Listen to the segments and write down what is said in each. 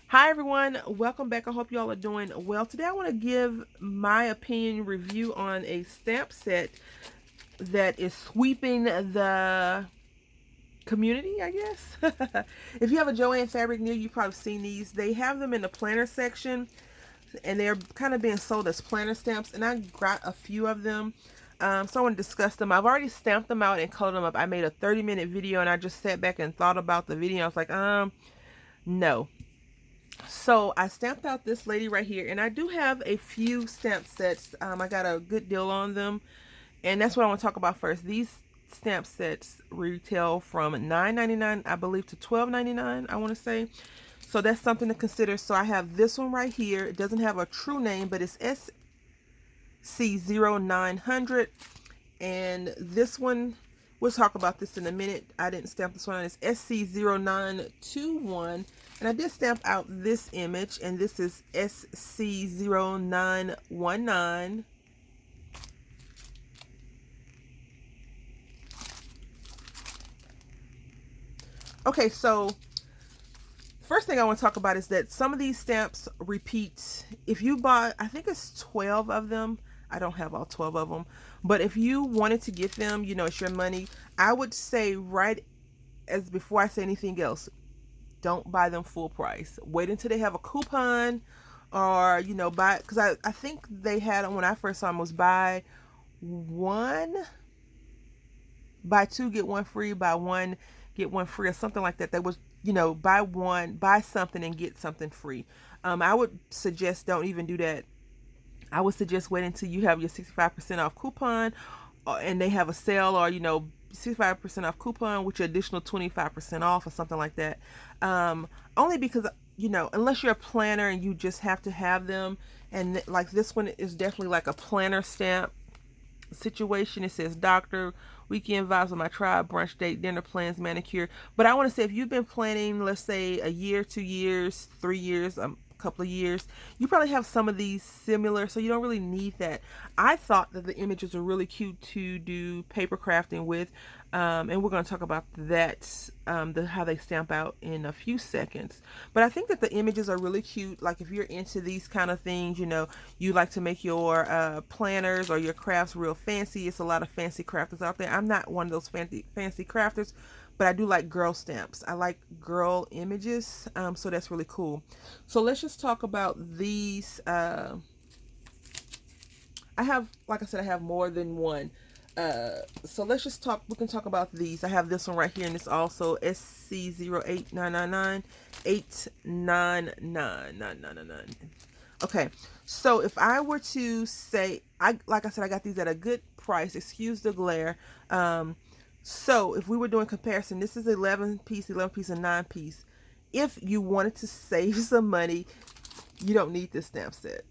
Hi everyone, welcome back. I hope you all are doing well. Today I want to give my opinion review on a stamp set that is sweeping the community, I guess. If you have a Joann fabric near you, you've probably seen these. They have them in the planner section and they're kind of being sold as planner stamps, and I got a few of them. So I want to discuss them. I've already stamped them out and colored them up. I made a 30-minute video and I just sat back and thought about the video. I was like, no. So I stamped out this lady right here, and I do have a few stamp sets. I got a good deal on them, and that's what I want to talk about first. These stamp sets retail from $9.99, I believe, to $12.99, I want to say. So that's something to consider. So I have this one right here. It doesn't have a true name, but it's SC0900, and this one, we'll talk about this in a minute. I didn't stamp this one. It's SC0921. And I did stamp out this image, and this is SC0919. Okay, so first thing I want to talk about is that some of these stamps repeat. If you bought, I think it's 12 of them. I don't have all 12 of them. But if you wanted to get them, you know, it's your money. I would say right as before I say anything else, don't buy them full price. Wait until they have a coupon, or you know, buy, because I think they had, when I first saw them, was buy two get one free, buy one get one free, or something like that. That was, you know, buy something and get something free. I would suggest don't even do that. I would suggest wait until you have your 65% off coupon, and they have a sale, or you know, 65% off coupon with your additional 25% off or something like that. Only because, you know, unless you're a planner and you just have to have them, and like this one is definitely like a planner stamp situation. It says doctor, weekend vibes with my tribe, brunch date, dinner plans, manicure. But I want to say, if you've been planning, let's say a year, 2 years, 3 years, a couple of years, you probably have some of these similar, so you don't really need that. I thought that the images are really cute to do paper crafting with, and we're going to talk about that, how they stamp out, in a few seconds. But I think that the images are really cute. Like if you're into these kind of things, you know, you like to make your planners or your crafts real fancy. It's a lot of fancy crafters out there. I'm not one of those fancy crafters, but I do like girl stamps. I like girl images, so that's really cool. So let's just talk about these. I have, like I said, I have more than one. So let's just talk, we can talk about these. I have this one right here, and it's also SC08999 899. Okay, so if I were to say, like I said, I got these at a good price. Excuse the glare. So if we were doing comparison, this is 11 piece, and 9 piece. If you wanted to save some money, you don't need this stamp set.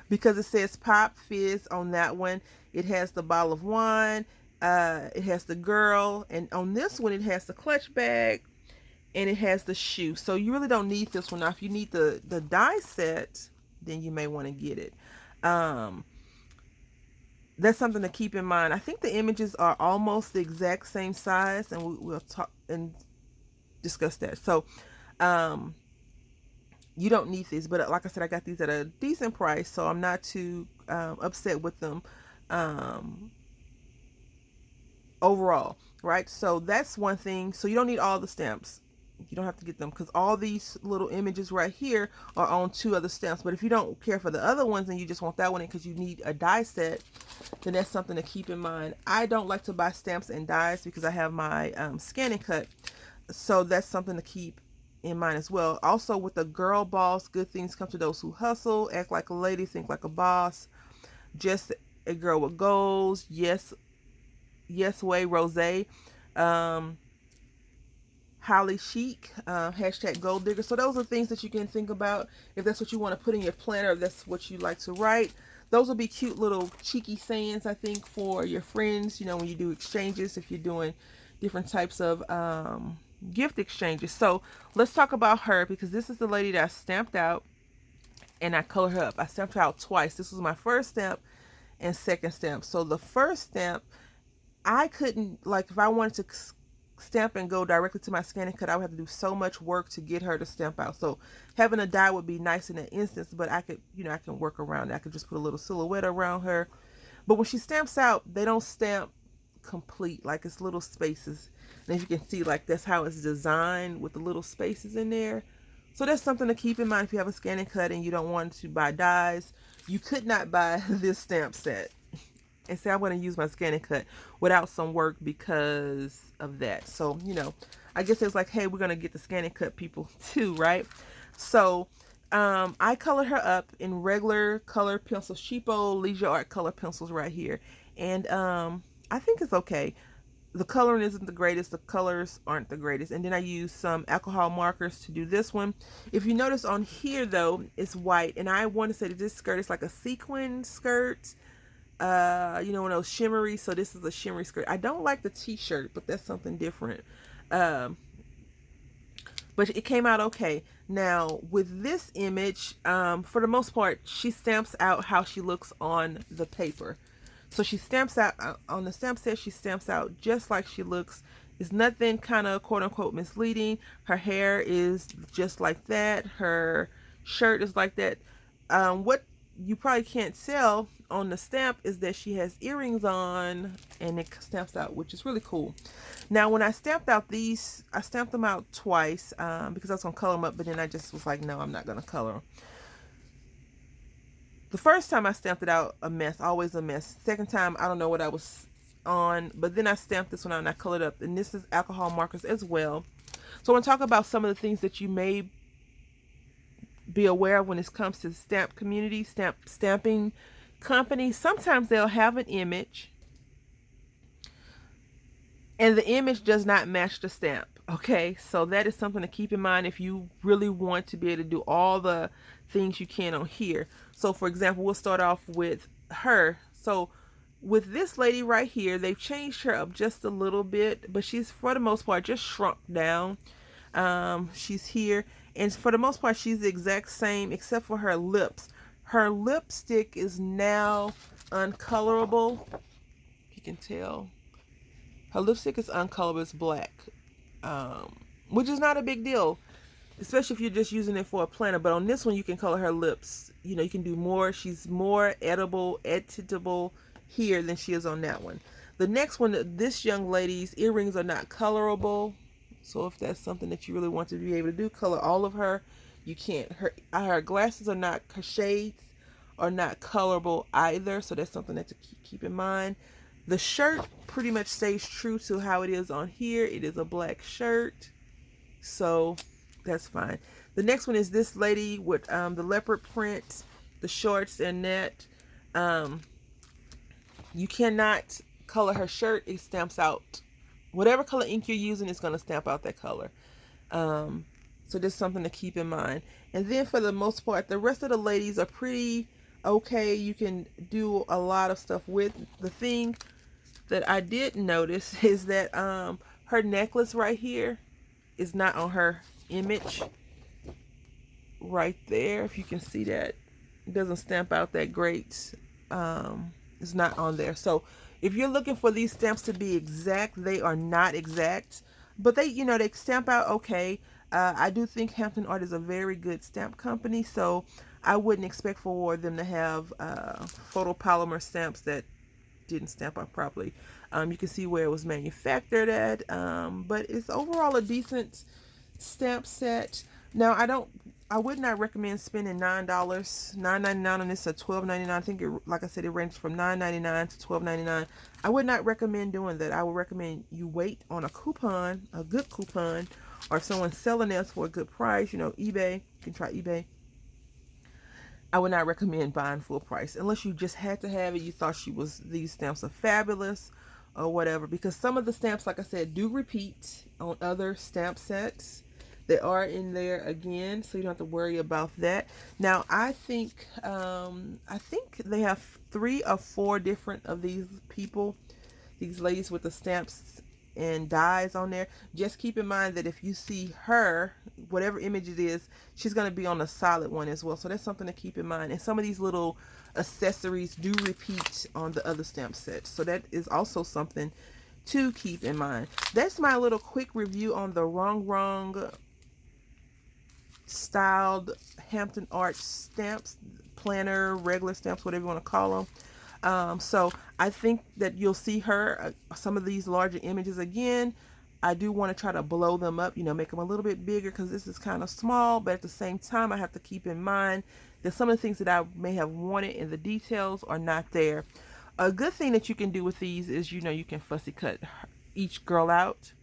Because it says pop fizz on that one. It has the bottle of wine, it has the girl, and on this one it has the clutch bag, and it has the shoe. So you really don't need this one. Now if you need the die set, then you may want to get it. That's something to keep in mind. I think the images are almost the exact same size, and we'll talk and discuss that. So you don't need these, but like I said, I got these at a decent price, so I'm not too upset with them overall, right? So that's one thing. So you don't need all the stamps. You don't have to get them, because all these little images right here are on 2 other stamps. But if you don't care for the other ones and you just want that one because you need a die set, then that's something to keep in mind. I don't like to buy stamps and dies because I have my scanning cut, so that's something to keep in mind as well. Also, with the girl boss, good things come to those who hustle, act like a lady, think like a boss, just a girl with goals, yes way, rose, Holly chic, hashtag gold digger. So those are things that you can think about if that's what you want to put in your planner, if that's what you like to write. Those will be cute little cheeky sayings, I think, for your friends, you know, when you do exchanges, if you're doing different types of gift exchanges. So let's talk about her, because this is the lady that I stamped out and I colored her up. I stamped her out twice. This was my first stamp and second stamp. So the first stamp, I couldn't, like, if I wanted to stamp and go directly to my scan and cut, I would have to do so much work to get her to stamp out. So having a die would be nice in that instance, but I could, I can work around it. I could just put a little silhouette around her. But when she stamps out, they don't stamp complete, like it's little spaces. And as you can see, like that's how it's designed with the little spaces in there. So that's something to keep in mind if you have a scan and cut and you don't want to buy dies. You could not buy this stamp set and say I'm going to use my scan and cut without some work because of that. So, I guess it's like, hey, we're going to get the scan and cut people too, right? So I colored her up in regular color pencils, cheapo Leisure Art color pencils right here. And I think it's okay. The coloring isn't the greatest. The colors aren't the greatest. And then I used some alcohol markers to do this one. If you notice on here, though, it's white. And I want to say that this skirt is like a sequin skirt. One of those shimmery. So this is a shimmery skirt. I don't like the t-shirt, but that's something different. But it came out okay. Now, with this image, for the most part, she stamps out how she looks on the paper. So she stamps out, on the stamp set, she stamps out just like she looks. It's nothing kind of quote-unquote misleading. Her hair is just like that. Her shirt is like that. What you probably can't tell on the stamp is that she has earrings on, and it stamps out, which is really cool. Now, when I stamped out these, I stamped them out twice because I was going to color them up, but then I just was like, no, I'm not going to color them. The first time I stamped it out, a mess, always a mess. Second time, I don't know what I was on, but then I stamped this one out and I colored up. And this is alcohol markers as well. So I want to talk about some of the things that you may be aware of when it comes to stamp community, stamping companies. Sometimes they'll have an image and the image does not match the stamp. Okay, so that is something to keep in mind if you really want to be able to do all the things you can on here. So for example, we'll start off with her. So with this lady right here, they've changed her up just a little bit, but she's for the most part just shrunk down. She's here, and for the most part she's the exact same except for her lips. Her lipstick is now uncolorable. You can tell her lipstick is uncolorable. It's black. Which is not a big deal, especially if you're just using it for a planner. But on this one, you can color her lips. You can do more. She's more editable here than she is on that one. The next one, this young lady's earrings are not colorable. So if that's something that you really want to be able to do, color all of her, you can't. Her glasses are not, her shades are not colorable either. So that's something that to keep in mind. The shirt pretty much stays true to how it is on here. It is a black shirt, so that's fine. The next one is this lady with the leopard print, the shorts and that. You cannot color her shirt. It stamps out. Whatever color ink you're using is going to stamp out that color. So just something to keep in mind. And then for the most part, the rest of the ladies are pretty okay. You can do a lot of stuff with. The thing that I did notice is that her necklace right here is not on her image right there. If you can see that, it doesn't stamp out that great. It's not on there. So if you're looking for these stamps to be exact, they are not exact, but they they stamp out okay. I do think Hampton Art is a very good stamp company, so I wouldn't expect for them to have photopolymer stamps that didn't stamp out properly. You can see where it was manufactured at, but it's overall a decent stamp set. Now I would not recommend spending $9.99 on this, or $12.99. I think like I said, it ranges from $9.99 to $12.99. I would not recommend doing that. I would recommend you wait on a coupon, a good coupon, or if someone's selling this for a good price. eBay, you can try eBay. I would not recommend buying full price unless you just had to have it. You thought these stamps are fabulous or whatever, because some of the stamps, like I said, do repeat on other stamp sets. They are in there again, so you don't have to worry about that. Now, I think they have 3 or 4 different of these people, these ladies with the stamps and dies on there. Just keep in mind that if you see her, whatever image it is, she's going to be on a solid one as well. So that's something to keep in mind. And some of these little accessories do repeat on the other stamp sets. So that is also something to keep in mind. That's my little quick review on the RongRong styled Hampton Arch stamps, planner, regular stamps, whatever you want to call them. So I think that you'll see her, some of these larger images again. I do want to try to blow them up, make them a little bit bigger because this is kind of small, but at the same time, I have to keep in mind that some of the things that I may have wanted in the details are not there. A good thing that you can do with these is, you can fussy cut each girl out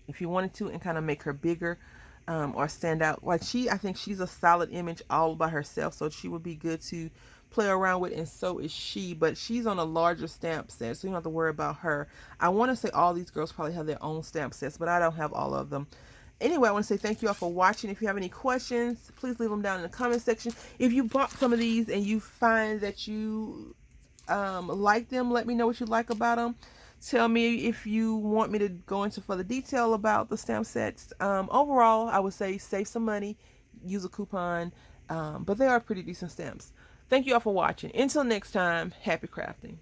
if you wanted to and kind of make her bigger, or stand out. Like I think she's a solid image all by herself, so she would be good to play around with, and so is she, but she's on a larger stamp set, so you don't have to worry about her. I want to say all these girls probably have their own stamp sets, but I don't have all of them. Anyway, I want to say thank you all for watching. If you have any questions, please leave them down in the comment section. If you bought some of these and you find that you like them, let me know what you like about them. Tell me if you want me to go into further detail about the stamp sets. Overall, I would say save some money, use a coupon, but they are pretty decent stamps. Thank you all for watching. Until next time, happy crafting.